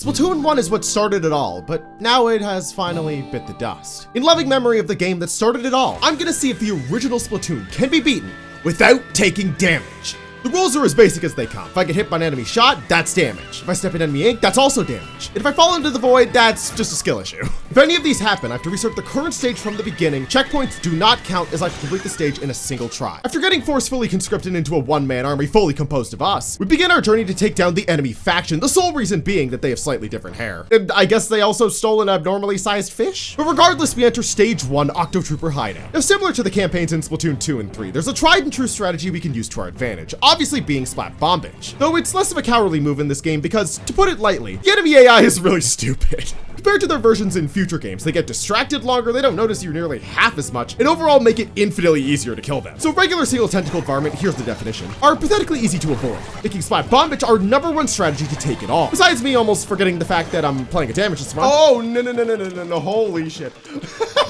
Splatoon 1 is what started it all, but now it has finally bit the dust. In loving memory of the game that started it all, I'm gonna see if the original Splatoon can be beaten without taking damage. The rules are as basic as they come. If I get hit by an enemy shot, that's damage. If I step in enemy ink, that's also damage. And if I fall into the void, that's just a skill issue. If any of these happen, I have to restart the current stage from the beginning. Checkpoints do not count as I complete the stage in a single try. After getting forcefully conscripted into a one-man army fully composed of us, we begin our journey to take down the enemy faction, the sole reason being that they have slightly different hair. And I guess they also stole an abnormally sized fish? But regardless, we enter Stage 1 Octotrooper Hideout. Now, similar to the campaigns in Splatoon 2 and 3, there's a tried and true strategy we can use to our advantage, obviously being splat bombage. Though it's less of a cowardly move in this game because, to put it lightly, the enemy AI is really stupid. Compared to their versions in future games, they get distracted longer, they don't notice you nearly half as much, and overall make it infinitely easier to kill them. So regular single tentacled varmint, here's the definition, are pathetically easy to avoid, making splat bombage our #1 strategy to take it all. Besides me almost forgetting the fact that I'm playing a damageless run. Oh, no, holy shit.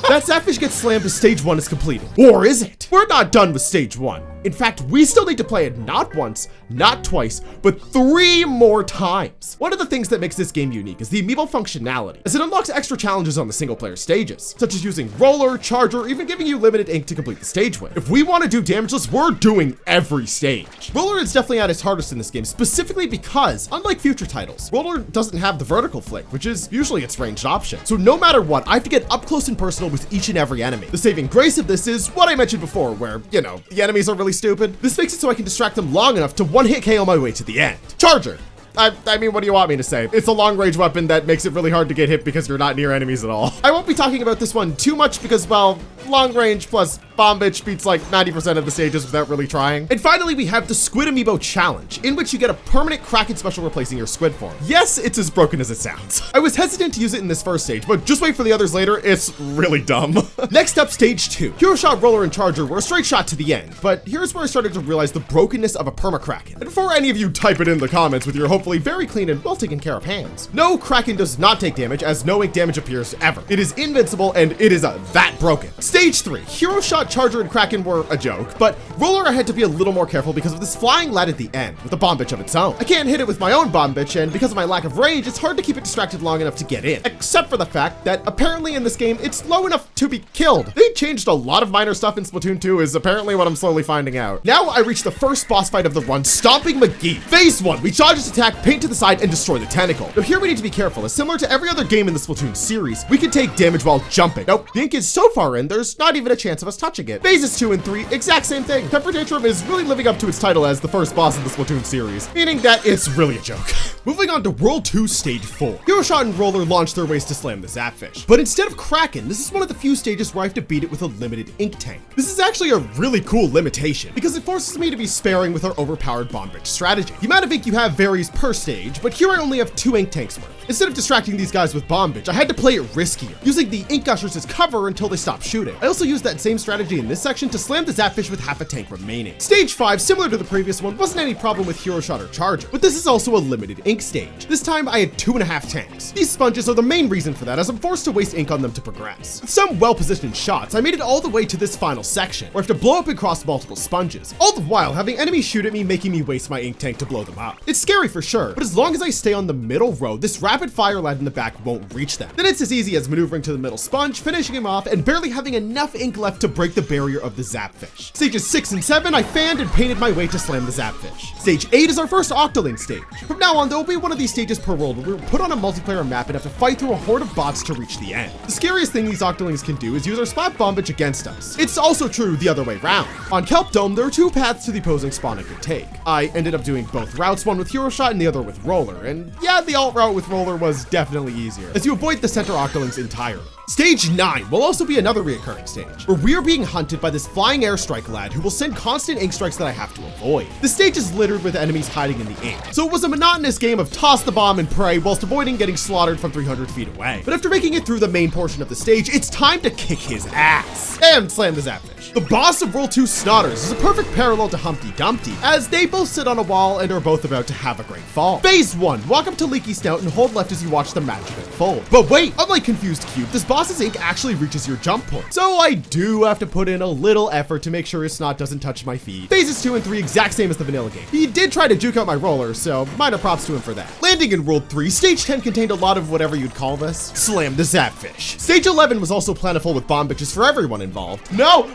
That Zapfish gets slammed as Stage 1 is completed. Or is it? We're not done with Stage 1. In fact, we still need to play it not once, not twice, but 3 more times. One of the things that makes this game unique is the amiibo functionality, as it unlocks extra challenges on the single player stages, such as using roller, charger, or even giving you limited ink to complete the stage with. If we want to do damageless, we're doing every stage. Roller is definitely at its hardest in this game, specifically because, unlike future titles, roller doesn't have the vertical flick, which is usually its ranged option. So no matter what, I have to get up close and personal with each and every enemy. The saving grace of this is what I mentioned before, where, the enemies are really stupid. This makes it so I can distract them long enough to one-hit KO my way to the end. Charger. I mean, what do you want me to say? It's a long-range weapon that makes it really hard to get hit because you're not near enemies at all. I won't be talking about this one too much because, well, long range plus bombage beats like 90% of the stages without really trying. And finally, we have the Squid Amiibo Challenge, in which you get a permanent Kraken special replacing your squid form. Yes, it's as broken as it sounds. I was hesitant to use it in this first stage, but just wait for the others later, it's really dumb. Next up, Stage 2. Hero Shot, Roller, and Charger were a straight shot to the end, but here's where I started to realize the brokenness of a perma-Kraken. And before any of you type it in the comments with your hopefully very clean and well taken care of hands, no, Kraken does not take damage, as no ink damage appears ever. It is invincible, and it is that broken. Stage 3. Hero Shot, Charger, and Kraken were a joke, but Roller I had to be a little more careful because of this flying lad at the end with a bomb bitch of its own. I can't hit it with my own bomb bitch, and because of my lack of range, it's hard to keep it distracted long enough to get in, except for the fact that apparently in this game, it's low enough to be killed. They changed a lot of minor stuff in Splatoon 2 is apparently what I'm slowly finding out. Now I reach the first boss fight of the run, Stomping McGee. Phase 1, we dodge its attack, paint to the side, and destroy the tentacle. Now here we need to be careful, as similar to every other game in the Splatoon series, we can take damage while jumping. Nope, the ink is so far in, there's not even a chance of us touching it. Phases 2 and 3, exact same thing. Temper Tantrum is really living up to its title as the first boss in the Splatoon series, meaning that it's really a joke. Moving on to World 2 Stage 4. Hero Shot and Roller launch their ways to slam the Zapfish. But instead of Kraken, this is one of the few stages where I have to beat it with a limited ink tank. This is actually a really cool limitation because it forces me to be sparing with our overpowered bomb bitch strategy. The amount of ink you have varies per stage, but here I only have 2 ink tanks worth. Instead of distracting these guys with bomb bitch, I had to play it riskier, using the ink gushers as cover until they stop shooting. I also used that same strategy in this section to slam the Zapfish with half a tank remaining. Stage 5, similar to the previous one, wasn't any problem with Hero Shot or Charger, but this is also a limited ink stage. This time I had 2.5 tanks. These sponges are the main reason for that, as I'm forced to waste ink on them to progress. With some well-positioned shots, I made it all the way to this final section, where I have to blow up and cross multiple sponges, all the while having enemies shoot at me, making me waste my ink tank to blow them up. It's scary for sure, but as long as I stay on the middle row, this rapid fire lad in the back won't reach them. Then it's as easy as maneuvering to the middle sponge, finishing him off, and barely having enough ink left to break the barrier of the Zapfish. Stages 6 and 7, I fanned and painted my way to slam the Zapfish. Stage 8 is our first Octoling stage. From now on, there will be one of these stages per world where we're put on a multiplayer map and have to fight through a horde of bots to reach the end. The scariest thing these Octolings can do is use our splat bomb bitch against us. It's also true the other way round. On Kelp Dome, there are 2 paths to the opposing spawn I could take. I ended up doing both routes, one with Hero Shot and the other with Roller, and yeah, the alt route with Roller was definitely easier, as you avoid the center Octolings entirely. Stage 9 will also be another reoccurring stage, where we are being hunted by this flying airstrike lad who will send constant ink strikes that I have to avoid. The stage is littered with enemies hiding in the ink, so it was a monotonous game of toss the bomb and pray whilst avoiding getting slaughtered from 300 feet away. But after making it through the main portion of the stage, it's time to kick his ass and slam the Zapfish. The boss of World 2 Snotters is a perfect parallel to Humpty Dumpty, as they both sit on a wall and are both about to have a great fall. Phase 1, walk up to Leaky Snout and hold left as you watch the magic unfold. tenfold. But wait, unlike Confused Cube, this boss's ink actually reaches your jump point. So I do have to put in a little effort to make sure his snot doesn't touch my feet. Phases 2 and 3 exact same as the vanilla game. He did try to juke out my roller, so minor props to him for that. Landing in World 3, Stage 10 contained a lot of whatever you'd call this. Slam the Zapfish. Stage 11 was also plentiful with bomb bitches for everyone involved. No!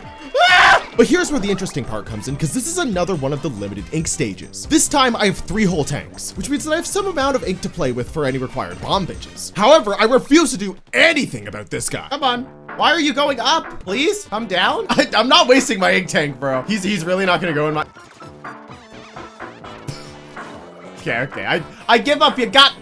Ah! But here's where the interesting part comes in, because this is another one of the limited ink stages. This time I have 3 whole tanks, which means that I have some amount of ink to play with for any required bomb bitches. However, I refuse to do anything about this guy. Come on. Why are you going up? Please come down. I'm not wasting my ink tank, bro. He's really not gonna go in my... Okay. I give up. You got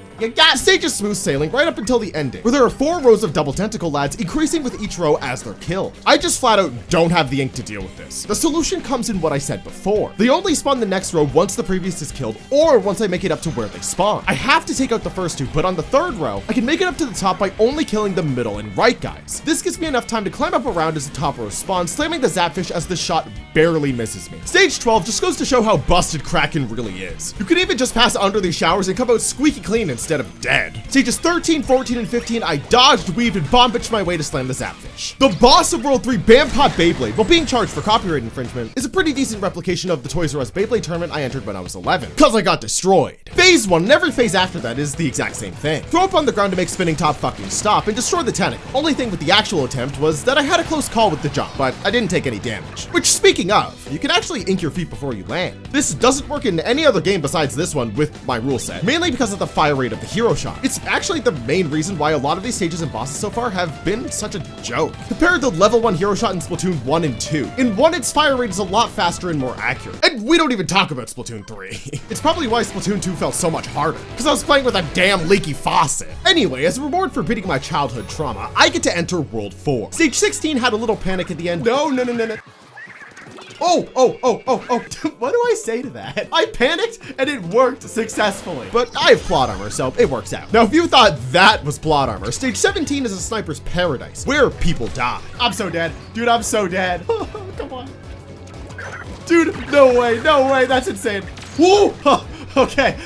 stage is smooth sailing right up until the ending, where there are 4 rows of double tentacle lads increasing with each row as they're killed. I just flat out don't have the ink to deal with this. The solution comes in what I said before. They only spawn the next row once the previous is killed, or once I make it up to where they spawn. I have to take out the first 2, but on the 3rd row, I can make it up to the top by only killing the middle and right guys. This gives me enough time to climb up around as the top row spawns, slamming the Zapfish as the shot barely misses me. Stage 12 just goes to show how busted Kraken really is. You can even just pass under these showers and come out squeaky clean instead of dead. Stages 13, 14, and 15, I dodged, weaved, and bomb bitched my way to slam the Zapfish. The boss of World 3, Bampot Beyblade, while being charged for copyright infringement, is a pretty decent replication of the Toys R Us Beyblade tournament I entered when I was 11, cause I got destroyed. Phase 1 and every phase after that is the exact same thing. Throw up on the ground to make spinning top fucking stop and destroy the tentacle. Only thing with the actual attempt was that I had a close call with the jump, but I didn't take any damage. Which, speaking of, you can actually ink your feet before you land. This doesn't work in any other game besides this one with my rule set, mainly because of the fire rate of the hero shot. It's actually the main reason why a lot of these stages and bosses so far have been such a joke. Compared to level 1 hero shot in Splatoon 1 and 2. In 1, its fire rate is a lot faster and more accurate. And we don't even talk about Splatoon 3. It's probably why Splatoon 2 felt so much harder, because I was playing with a damn leaky faucet. Anyway, as a reward for beating my childhood trauma, I get to enter World 4. Stage 16 had a little panic at the end. No. Oh. What do I say to that? I panicked and it worked successfully. But I have plot armor, so it works out. Now, if you thought that was plot armor, stage 17 is a sniper's paradise, where people die. I'm so dead. Dude, I'm so dead. Come on. Dude, no way, that's insane. Whoa! Okay.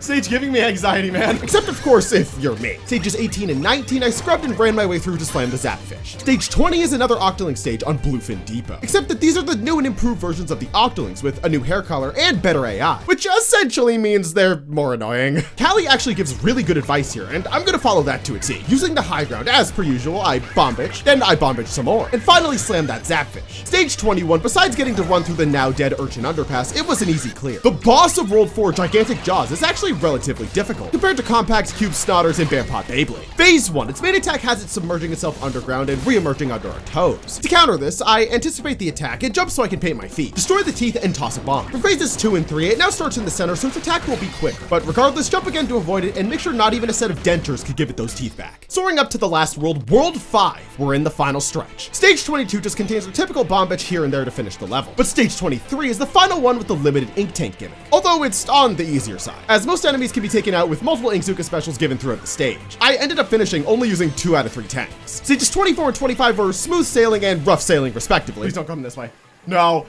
Stage giving me anxiety, man. Except, of course, if you're me. Stages 18 and 19, I scrubbed and ran my way through to slam the Zapfish. Stage 20 is another Octoling stage on Bluefin Depot. Except that these are the new and improved versions of the Octolings with a new hair color and better AI, which essentially means they're more annoying. Callie actually gives really good advice here, and I'm gonna follow that to a T. Using the high ground, as per usual, I bomb bitch, then I bomb bitch some more, and finally slam that Zapfish. Stage 21, besides getting to run through the now dead Urchin Underpass, it was an easy clear. The boss of World 4, Gigantic Jaws, is actually relatively difficult compared to Compact, Cube, Snotters, and Bampot Beyblade. Phase 1, its main attack has it submerging itself underground and re-emerging under our toes. To counter this, I anticipate the attack and jump so I can paint my feet, destroy the teeth, and toss a bomb. For phases 2 and 3, it now starts in the center, so its attack will be quick, but regardless, jump again to avoid it and make sure not even a set of dentures could give it those teeth back. Soaring up to the last world, World 5, we're in the final stretch. Stage 22 just contains a typical bomb bitch here and there to finish the level, but stage 23 is the final one with the limited ink tank gimmick, although it's on the easier side, as most enemies can be taken out with multiple Inkzuka specials given throughout the stage. I ended up finishing only using 2 out of 3 tanks. Stages 24 and 25 were smooth sailing and rough sailing respectively. Please don't come this way. No!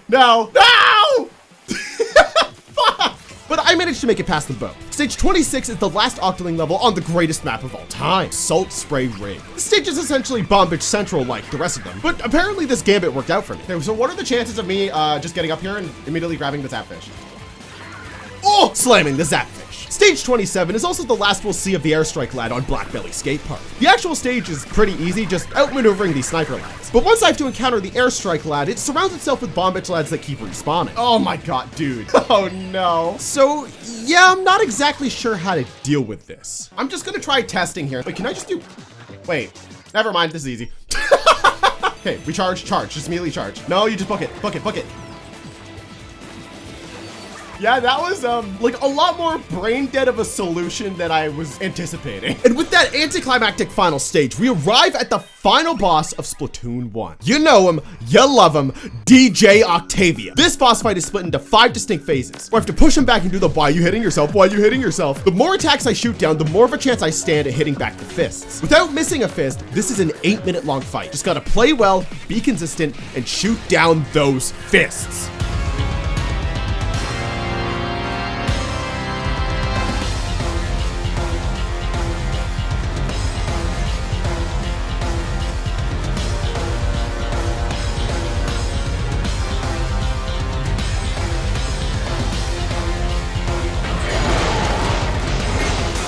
Fuck! But I managed to make it past them both. Stage 26 is the last Octoling level on the greatest map of all time, Salt Spray Ring. The stage is essentially Bomb Bitch Central like the rest of them, but apparently this gambit worked out for me. Okay, so what are the chances of me just getting up here and immediately grabbing the Zapfish? Oh! Slamming the Zapfish. Stage 27 is also the last we'll see of the Airstrike lad on Black Belly Skate Park. The actual stage is pretty easy, just outmaneuvering these sniper lads. But once I have to encounter the Airstrike lad, it surrounds itself with bomb bitch lads that keep respawning. Oh my god, dude. Oh no. So yeah, I'm not exactly sure how to deal with this. I'm just gonna try testing here. Wait, can I just do... Wait, never mind, this is easy. Okay, recharge, charge, just immediately charge. No, you just book it, book it. Yeah, that was like a lot more brain dead of a solution than I was anticipating. And with that anticlimactic final stage, we arrive at the final boss of Splatoon 1. You know him, you love him, DJ Octavia. This boss fight is split into 5 distinct phases, where I have to push him back and do the why you hitting yourself. The more attacks I shoot down, the more of a chance I stand at hitting back the fists. Without missing a fist, this is an 8-minute long fight. Just gotta play well, be consistent, and shoot down those fists.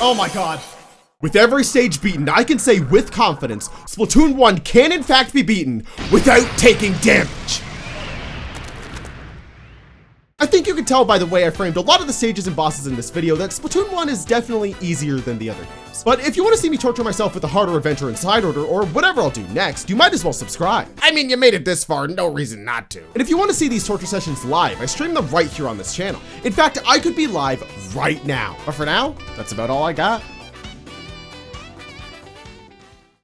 Oh my god. With every stage beaten, I can say with confidence, Splatoon 1 can in fact be beaten without taking damage. I think you can tell by the way I framed a lot of the stages and bosses in this video that Splatoon 1 is definitely easier than the other games. But if you want to see me torture myself with a harder adventure in side order or whatever I'll do next, you might as well subscribe. I mean, you made it this far, no reason not to. And if you want to see these torture sessions live, I stream them right here on this channel. In fact, I could be live right now. But for now, that's about all I got.